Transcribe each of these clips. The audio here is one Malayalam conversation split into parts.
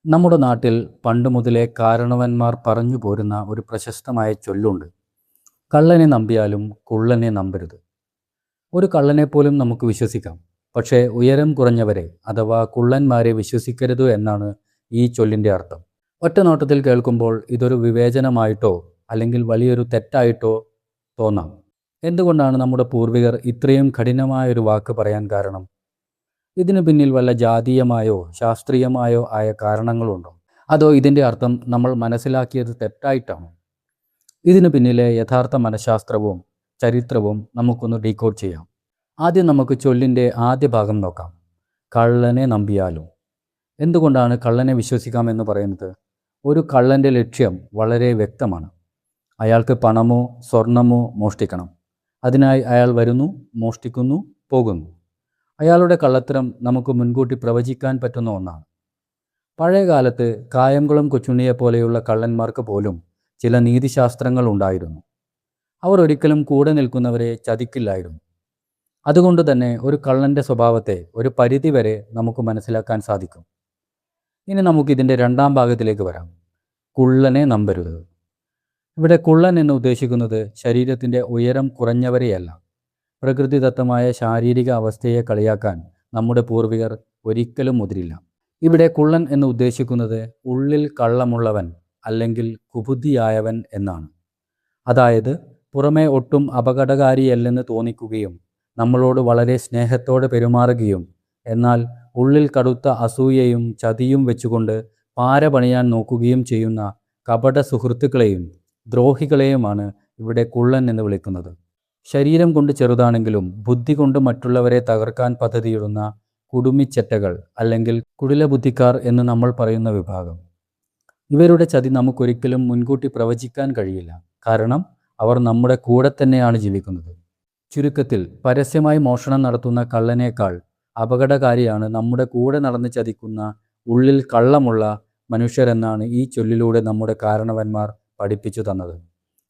നമ്മുടെ നാട്ടിൽ പണ്ട് മുതലേ കാരണവന്മാർ പറഞ്ഞു പോരുന്ന ഒരു പ്രശസ്തമായ ചൊല്ലുണ്ട്. കള്ളനെ നമ്പിയാലും കുള്ളനെ നമ്പരുത്. ഒരു കള്ളനെപ്പോലും നമുക്ക് വിശ്വസിക്കാം, പക്ഷേ ഉയരം കുറഞ്ഞവരെ അഥവാ കുള്ളന്മാരെ വിശ്വസിക്കരുത് എന്നാണ് ഈ ചൊല്ലിൻ്റെ അർത്ഥം. ഒറ്റ നോട്ടത്തിൽ കേൾക്കുമ്പോൾ ഇതൊരു വിവേചനമായിട്ടോ അല്ലെങ്കിൽ വലിയൊരു തെറ്റായിട്ടോ തോന്നാം. എന്തുകൊണ്ടാണ് നമ്മുടെ പൂർവികർ ഇത്രയും കഠിനമായൊരു വാക്ക് പറയാൻ കാരണം? ഇതിനു പിന്നിൽ വല്ല ജാതീയമായോ ശാസ്ത്രീയമായോ ആയ കാരണങ്ങളുണ്ടോ? അതോ ഇതിൻ്റെ അർത്ഥം നമ്മൾ മനസ്സിലാക്കിയത് തെറ്റായിട്ടാണോ? ഇതിനു പിന്നിലെ യഥാർത്ഥ മനഃശാസ്ത്രവും ചരിത്രവും നമുക്കൊന്ന് ഡീകോഡ് ചെയ്യാം. ആദ്യം നമുക്ക് ചൊല്ലിൻ്റെ ആദ്യ ഭാഗം നോക്കാം. കള്ളനെ നമ്പിയാലും. എന്തുകൊണ്ടാണ് കള്ളനെ വിശ്വസിക്കാമെന്ന് പറയുന്നത്? ഒരു കള്ളൻ്റെ ലക്ഷ്യം വളരെ വ്യക്തമാണ്. അയാൾക്ക് പണമോ സ്വർണമോ മോഷ്ടിക്കണം. അതിനായി അയാൾ വരുന്നു, മോഷ്ടിക്കുന്നു, പോകുന്നു. അയാളുടെ കള്ളത്തരം നമുക്ക് മുൻകൂട്ടി പ്രവചിക്കാൻ പറ്റുന്ന ഒന്നാണ്. പഴയകാലത്ത് കായംകുളം കൊച്ചുണ്ണിയെപ്പോലെയുള്ള കള്ളന്മാർക്ക് പോലും ചില നീതിശാസ്ത്രങ്ങൾ ഉണ്ടായിരുന്നു. അവർ ഒരിക്കലും കൂടെ നിൽക്കുന്നവരെ ചതിക്കില്ലായിരുന്നു. അതുകൊണ്ട് തന്നെ ഒരു കള്ളൻ്റെ സ്വഭാവത്തെ ഒരു പരിധിവരെ നമുക്ക് മനസ്സിലാക്കാൻ സാധിക്കും. ഇനി നമുക്കിതിൻ്റെ രണ്ടാം ഭാഗത്തിലേക്ക് വരാം. കുള്ളനെ നമ്പരുത്. ഇവിടെ കുള്ളൻ എന്ന് ഉദ്ദേശിക്കുന്നത് ശരീരത്തിൻ്റെ ഉയരം കുറഞ്ഞവരെയല്ല. പ്രകൃതിദത്തമായ ശാരീരിക അവസ്ഥയെ കളിയാക്കാൻ നമ്മുടെ പൂർവികർ ഒരിക്കലും മുതിരില്ല. ഇവിടെ കുള്ളൻ എന്ന് ഉദ്ദേശിക്കുന്നത് ഉള്ളിൽ കള്ളമുള്ളവൻ അല്ലെങ്കിൽ കുബുദ്ധിയായവൻ എന്നാണ്. അതായത് പുറമേ ഒട്ടും അപകടകാരിയല്ലെന്ന് തോന്നിക്കുകയും നമ്മളോട് വളരെ സ്നേഹത്തോടെ പെരുമാറുകയും എന്നാൽ ഉള്ളിൽ കടുത്ത അസൂയയും ചതിയും വെച്ചുകൊണ്ട് പാര പണിയാൻ നോക്കുകയും ചെയ്യുന്ന കപട സുഹൃത്തുക്കളെയും ദ്രോഹികളെയുമാണ് ഇവിടെ കുള്ളൻ എന്ന് വിളിക്കുന്നത്. ശരീരം കൊണ്ട് ചെറുതാണെങ്കിലും ബുദ്ധി കൊണ്ട് മറ്റുള്ളവരെ തകർക്കാൻ പദ്ധതിയിടുന്ന കുടുമിച്ചെറ്റകൾ അല്ലെങ്കിൽ കുടിലബുദ്ധിക്കാർ എന്ന് നമ്മൾ പറയുന്ന വിഭാഗം. ഇവരുടെ ചതി നമുക്കൊരിക്കലും മുൻകൂട്ടി പ്രവചിക്കാൻ കഴിയില്ല. കാരണം അവർ നമ്മുടെ കൂടെ തന്നെയാണ് ജീവിക്കുന്നത്. ചുരുക്കത്തിൽ പരസ്യമായി മോഷണം നടത്തുന്ന കള്ളനേക്കാൾ അപകടകാരിയാണ് നമ്മുടെ കൂടെ നടന്ന് ചതിക്കുന്ന ഉള്ളിൽ കള്ളമുള്ള മനുഷ്യരെന്നാണ് ഈ ചൊല്ലിലൂടെ നമ്മുടെ കാരണവന്മാർ പഠിപ്പിച്ചു തന്നത്.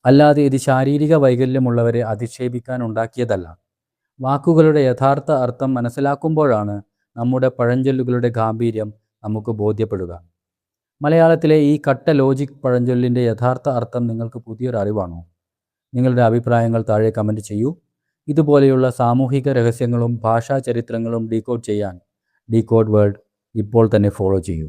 അല്ലാതെ ഇത് ശാരീരിക വൈകല്യമുള്ളവരെ അധിക്ഷേപിക്കാൻ ഉണ്ടാക്കിയതല്ല. വാക്കുകളുടെ യഥാർത്ഥ അർത്ഥം മനസ്സിലാക്കുമ്പോഴാണ് നമ്മുടെ പഴഞ്ചൊല്ലുകളുടെ ഗാംഭീര്യം നമുക്ക് ബോധ്യപ്പെടുക. മലയാളത്തിലെ ഈ കട്ട ലോജിക് പഴഞ്ചൊല്ലിൻ്റെ യഥാർത്ഥ അർത്ഥം നിങ്ങൾക്ക് പുതിയൊരു അറിവാണോ? നിങ്ങളുടെ അഭിപ്രായങ്ങൾ താഴെ കമൻറ്റ് ചെയ്യൂ. ഇതുപോലെയുള്ള സാമൂഹിക രഹസ്യങ്ങളും ഭാഷാ ചരിത്രങ്ങളും ഡീകോഡ് ചെയ്യാൻ ഡീകോഡ് വേൾഡ് ഇപ്പോൾ തന്നെ ഫോളോ ചെയ്യൂ.